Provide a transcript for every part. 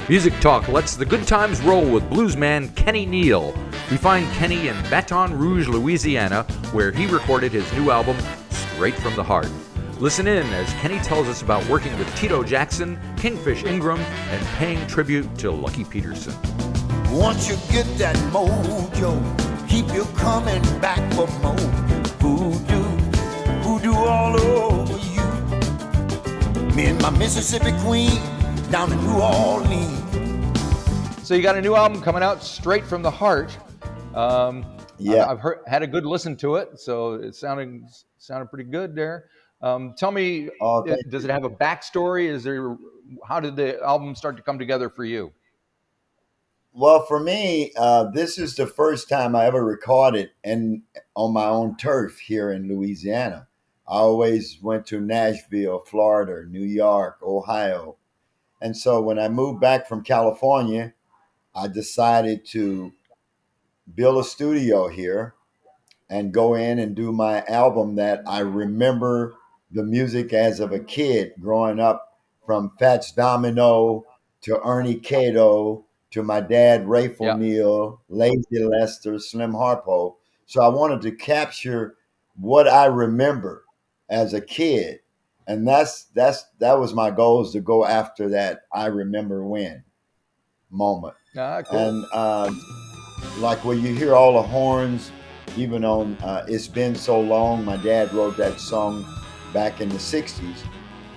Music Talk lets the good times roll with bluesman Kenny Neal. We find Kenny in Baton Rouge, Louisiana, where he recorded his new album, Straight from the Heart. Listen in as Kenny tells us about working with Tito Jackson, Kingfish Ingram, and paying tribute to Lucky Peterson. Once you get that mojo, keep you coming back for more. Voodoo all over you. Me and my Mississippi queen down in New Orleans. So you got a new album coming out, Straight from the Heart. Yeah, I've had a good listen to it, so it sounded pretty good there. Tell me, does it have a backstory? How did the album start to come together for you? well, for me, this is the first time I ever recorded on my own turf here in Louisiana. I always went to Nashville, Florida, New York, Ohio. And so when I moved back from California, I decided to build a studio here and go in and do my album that I remember the music as of a kid growing up, from Fats Domino to Ernie Cato to my dad, Rayful Yeah. Neal, Lazy Lester, Slim Harpo. So I wanted to capture what I remember as a kid. And that was my goal, is to go after that I remember when moment. Cool. And like when you hear all the horns, even on It's Been So Long, my dad wrote that song back in the 60s.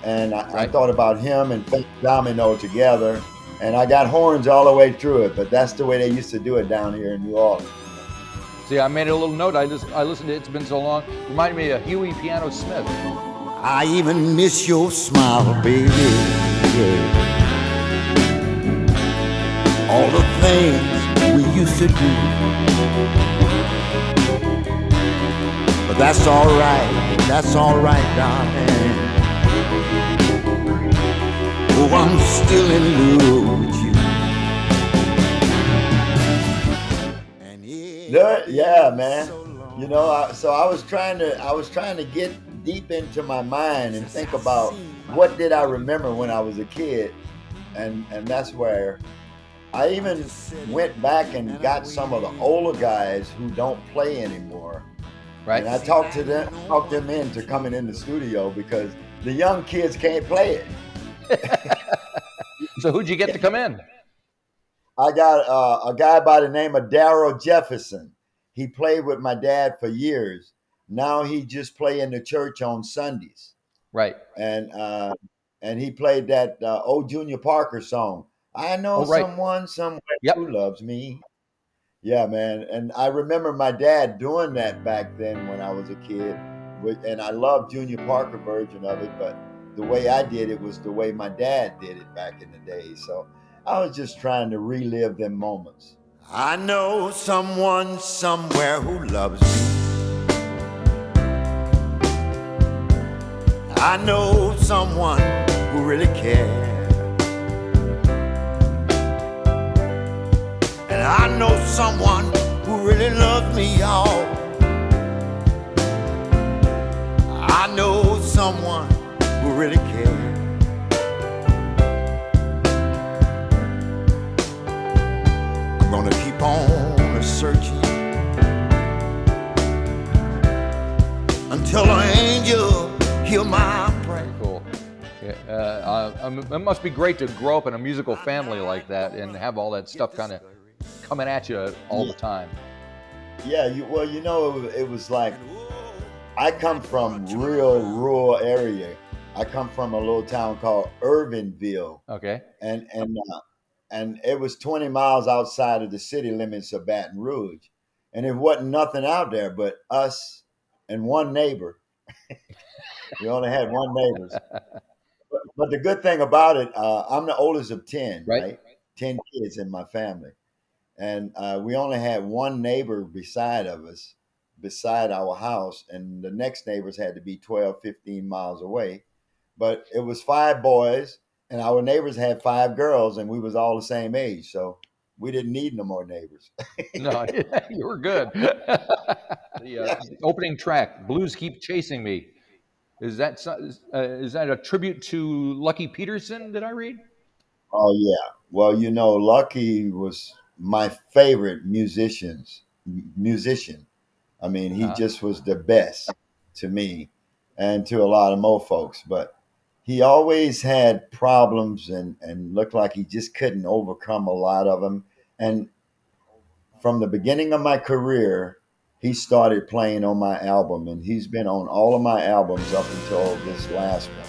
And I thought about him and Fat Domino together, and I got horns all the way through it, but that's the way they used to do it down here in New Orleans. See, I made a little note. I listened to It's Been So Long. Reminded me of Huey Piano Smith. I even miss your smile, baby. Yeah. All the things we used to do. But that's all right, darling. Oh, I'm still in love with you. Yeah, man. You know, so I was trying to get deep into my mind and think about what did I remember when I was a kid, and that's where I even went back and got some of the older guys who don't play anymore. Right. And I talked them into coming in the studio because the young kids can't play it. So who'd you get to come in? I got a guy by the name of Darryl Jefferson. He played with my dad for years. Now he just play in the church on Sundays. Right. And he played that old Junior Parker song. I know someone somewhere who loves me. Yeah, man. And I remember my dad doing that back then when I was a kid. And I loved Junior Parker version of it, but the way I did it was the way my dad did it back in the day. So I was just trying to relive them moments. I know someone somewhere who loves me. I know someone who really cares. And I know someone who really loves me, y'all. I know someone who really cares. I'm gonna keep on searching until an angel hear my prayer. Cool. Yeah, it must be great to grow up in a musical family like that and have all that stuff kind of coming at you all the time. Yeah, it was like, I come from real rural area. I come from a little town called Irvinville. Okay. And it was 20 miles outside of the city limits of Baton Rouge. And there wasn't nothing out there but us and one neighbor. We only had one neighbor. But the good thing about it, I'm the oldest of 10, right? 10 kids in my family. And we only had one neighbor beside our house. And the next neighbors had to be 12, 15 miles away. But it was 5 boys, and our neighbors had 5 girls, and we was all the same age. So we didn't need no more neighbors. No, you were good. The opening track, "Blues Keep Chasing Me," is that a tribute to Lucky Peterson? Did I read? Oh Well, Lucky was my favorite musician. I mean, he Uh, just was the best to me and to a lot of more folks. But he always had problems and looked like he just couldn't overcome a lot of them. And from the beginning of my career, he started playing on my album, and he's been on all of my albums up until this last one.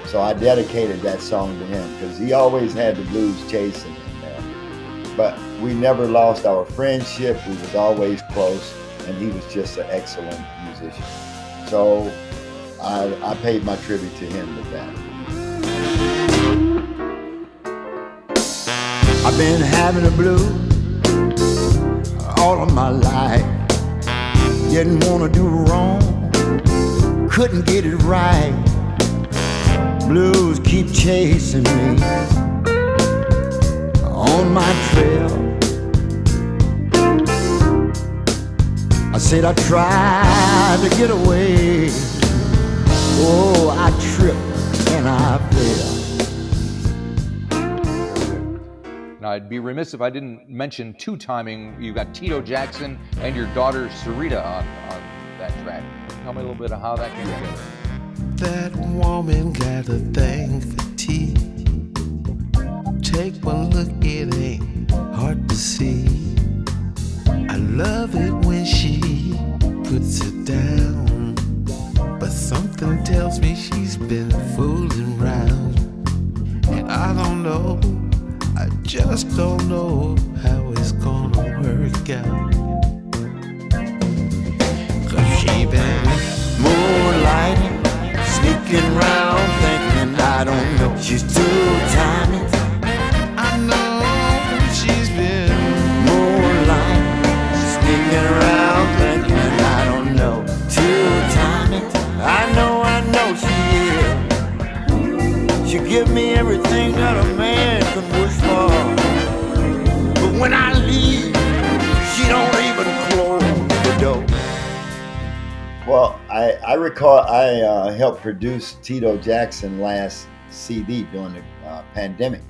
So I dedicated that song to him because he always had the blues chasing him, man. But we never lost our friendship. We was always close, and he was just an excellent musician. So I paid my tribute to him with that. I've been having a blues all of my life. Didn't want to do wrong, couldn't get it right. Blues keep chasing me on my trail. I said I tried to get away. Oh, I tripped and I fell. Now, I'd be remiss if I didn't mention two-timing. You've got Tito Jackson and your daughter Sarita on that track. Tell me a little bit of how that came together. That woman got a thing for tea. Take one look, it ain't hard to see. I love it when she puts it down, but something tells me she's been fooling around. And I don't know, I just don't know how it's gonna work out. 'Cause she been Moonlighting, sneaking round, thinking I don't know. She's two-timing. I know she's been Moonlighting, sneaking around, thinking I don't know. Two-timing. I know she is. She give me everything that a man could wish for. But when I leave, she don't even close the door. Well, I recall I helped produce Tito Jackson last CD during the pandemic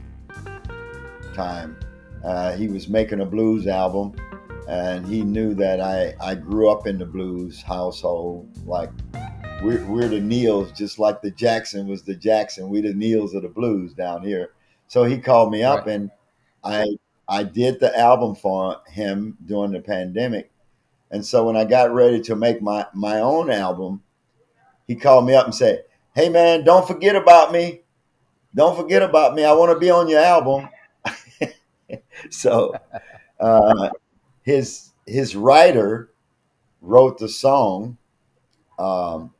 time. He was making a blues album, and he knew that I grew up in the blues household. Like we're the Neals, just like the Jackson was the Jackson. We the Neals of the blues down here. So he called me up, Right. and I did the album for him during the pandemic. And so when I got ready to make my own album, he called me up and said, "Hey man, don't forget about me. Don't forget about me. I want to be on your album." So his writer wrote the song,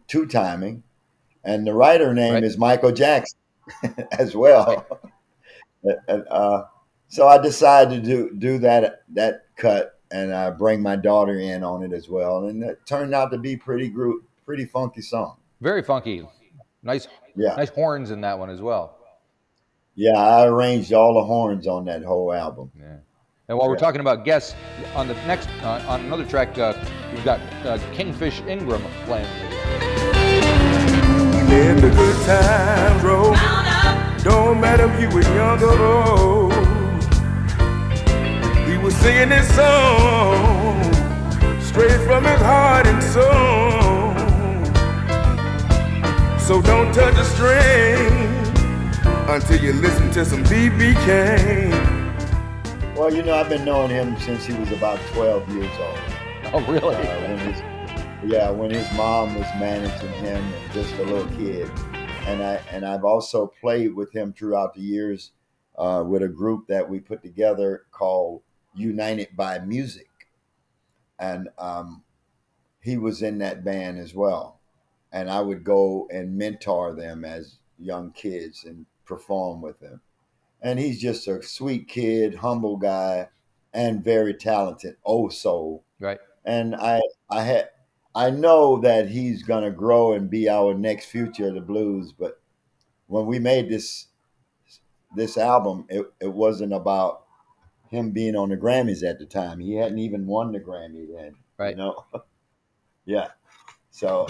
Two Timing, and the writer name Right. is Michael Jackson as well. And, so I decided to do that cut, and bring my daughter in on it as well, and it turned out to be pretty funky song. Very funky. Nice, Yeah, nice horns in that one as well. yeah, I arranged all the horns on that whole album. Yeah. And while we're Yeah. talking about guests, on the next, on another track, we've got Kingfish Ingram playing. Let the good times roll. Don't matter if you were young or old. He was singing this song straight from his heart and soul. So don't touch a string until you listen to some B.B. King. Well, I've been knowing him since he was about 12 years old. Oh, really? When his mom was managing him and just a little kid, and I've also played with him throughout the years with a group that we put together called United by Music, and he was in that band as well, and I would go and mentor them as young kids and perform with them. And he's just a sweet kid, humble guy, and very talented. Oh, so Right. and I know that he's gonna grow and be our next future of the blues. But when we made this album, it wasn't about him being on the Grammys at the time. He hadn't even won the Grammy then. Right. Yeah. So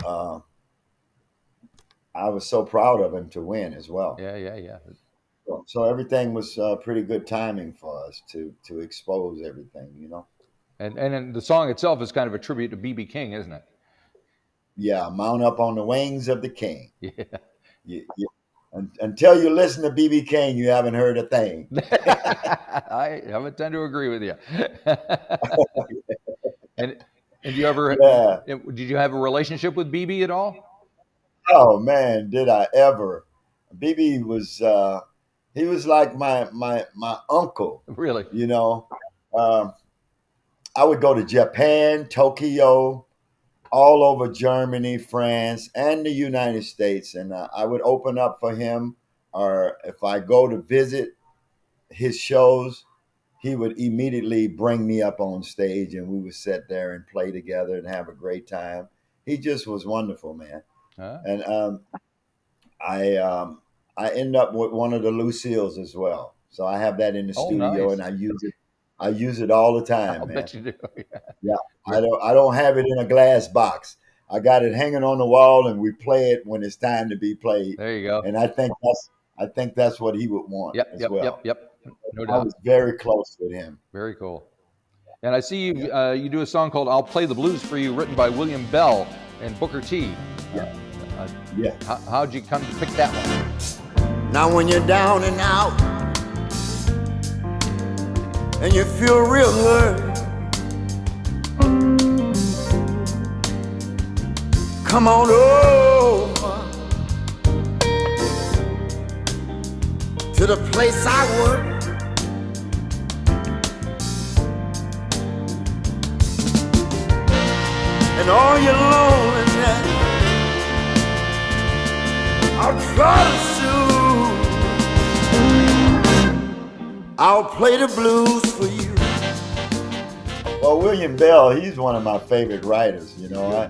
I was so proud of him to win as well. Yeah. So everything was pretty good timing for us to expose everything, you know. And then the song itself is kind of a tribute to B.B. King, isn't it? Yeah, mount up on the wings of the king. Yeah. Until you listen to B.B. King, you haven't heard a thing. I would tend to agree with you. and did you ever did you have a relationship with BB at all? Oh man, did I ever? BB was he was like my uncle. Really? You know, I would go to Japan, Tokyo, all over Germany, France, and the United States, and I would open up for him. Or if I go to visit his shows, he would immediately bring me up on stage, and we would sit there and play together and have a great time. He just was wonderful, man. And I end up with one of the Lucille's as well, so I have that in the studio, nice. and I use it. I use it all the time, man. Bet you do. Yeah, I don't have it in a glass box. I got it hanging on the wall, and we play it when it's time to be played. There you go. And I think that's what he would want as well. Yep. No doubt. I was very close with him. Very cool. And I see you you do a song called "I'll Play the Blues for You," written by William Bell and Booker T. Yeah. How'd you come to pick that one? Now when you're down and out and you feel real hurt, come on over to the place I work. And all your loneliness I'll try to soothe. I'll play the blues for you. Well, William Bell, he's one of my favorite writers. You know,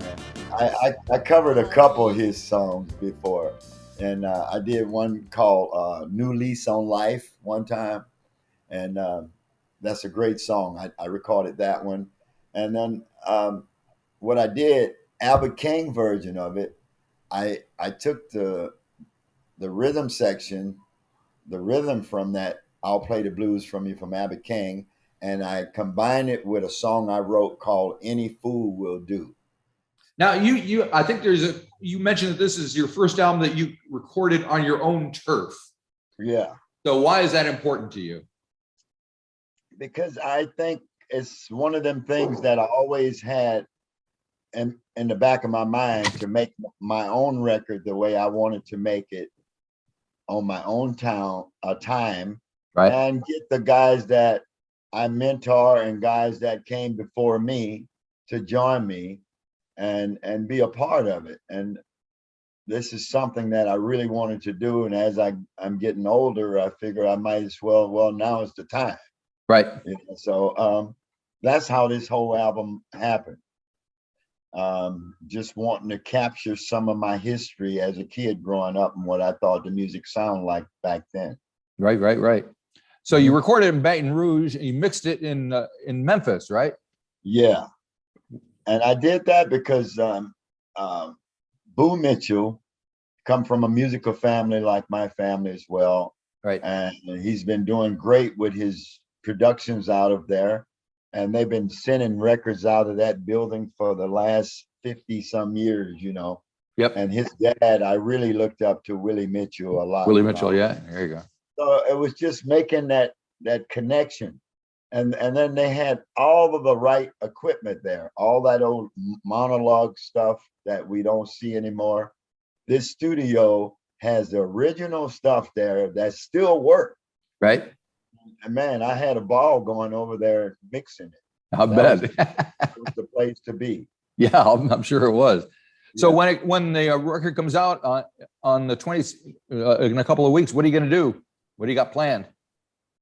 I covered a couple of his songs before, and I did one called "New Lease on Life" one time, and that's a great song. I recorded that one, and then what I did, Albert King version of it, I took the rhythm section, the rhythm from that "I'll Play the Blues from You" from Albert King, and I combined it with a song I wrote called "Any Fool Will Do." Now I think you mentioned that this is your first album that you recorded on your own turf. Yeah. So why is that important to you? Because I think it's one of them things that I always had in the back of my mind to make my own record the way I wanted to make it on my own time, right? And get the guys that I mentor and guys that came before me to join me and be a part of it. And this is something that I really wanted to do. And as I'm getting older, I figure I might as well, now is the time. Right. You know, so that's how this whole album happened. Just wanting to capture some of my history as a kid growing up and what I thought the music sounded like back then. Right. So you recorded in Baton Rouge and you mixed it in Memphis, right? Yeah. And I did that because Boo Mitchell come from a musical family like my family as well. Right. And he's been doing great with his productions out of there. And they've been sending records out of that building for the last 50 some years, you know. Yep. And his dad, I really looked up to Willie Mitchell a lot. Willie Mitchell, yeah. There you go. So it was just making that connection. And then they had all of the right equipment there, all that old monologue stuff that we don't see anymore. This studio has the original stuff there that still works. Right. And man, I had a ball going over there mixing it. I bet. It was the place to be. Yeah, I'm sure it was. So when the record comes out on the 20th, in a couple of weeks, what are you going to do? What do you got planned?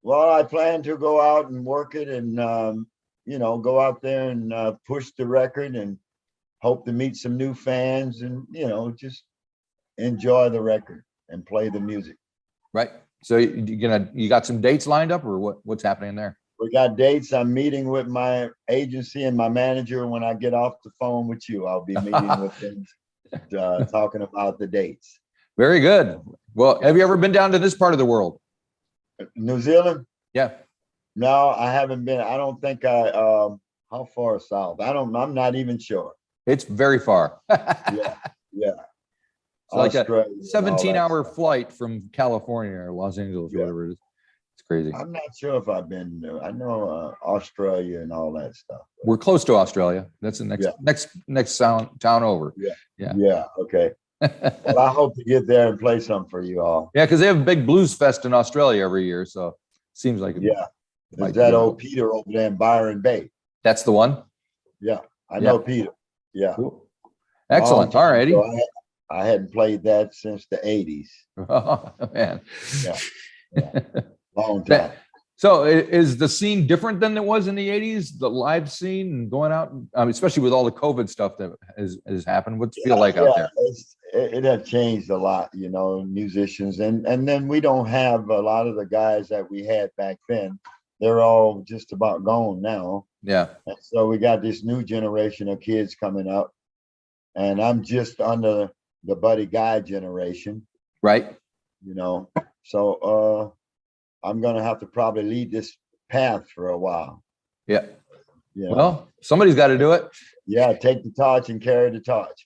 Well, I plan to go out and work it and, go out there and push the record and hope to meet some new fans and, just enjoy the record and play the music. Right. So you got some dates lined up or what's happening there? We got dates. I'm meeting with my agency and my manager. When I get off the phone with you, I'll be meeting with them, talking about the dates. Very good. Well, have you ever been down to this part of the world? New Zealand? Yeah. No, I haven't been. I don't think I. How far south? I'm not even sure. It's very far. Yeah, yeah. It's like a Australia and all that 17-hour stuff. flight from California or Los Angeles or Yeah. whatever it is. It's crazy. I'm not sure if I've been. I know Australia and all that stuff. We're close to Australia. That's the next town over. Yeah. Yeah. Yeah. Okay. Well, I hope to get there and play some for you all. Yeah, because they have a big blues fest in Australia every year. So seems like it Yeah. might Is that be old out. Peter over there in Byron Bay? That's the one. Yeah, I Yeah. know Peter. Yeah. Cool. Excellent. Long All time righty. ago. I hadn't played that since the 80s. Oh, man. Yeah. Long time. So is the scene different than it was in the 80s? The live scene and going out, especially with all the COVID stuff that has happened. What's it feel like out there? It had changed a lot, musicians. And then we don't have a lot of the guys that we had back then. They're all just about gone now. Yeah. And so we got this new generation of kids coming up. And I'm just under the Buddy Guy generation, Right. So I'm going to have to probably lead this path for a while. Yeah. Yeah. Well, somebody's got to do it. Yeah, take the torch and carry the torch.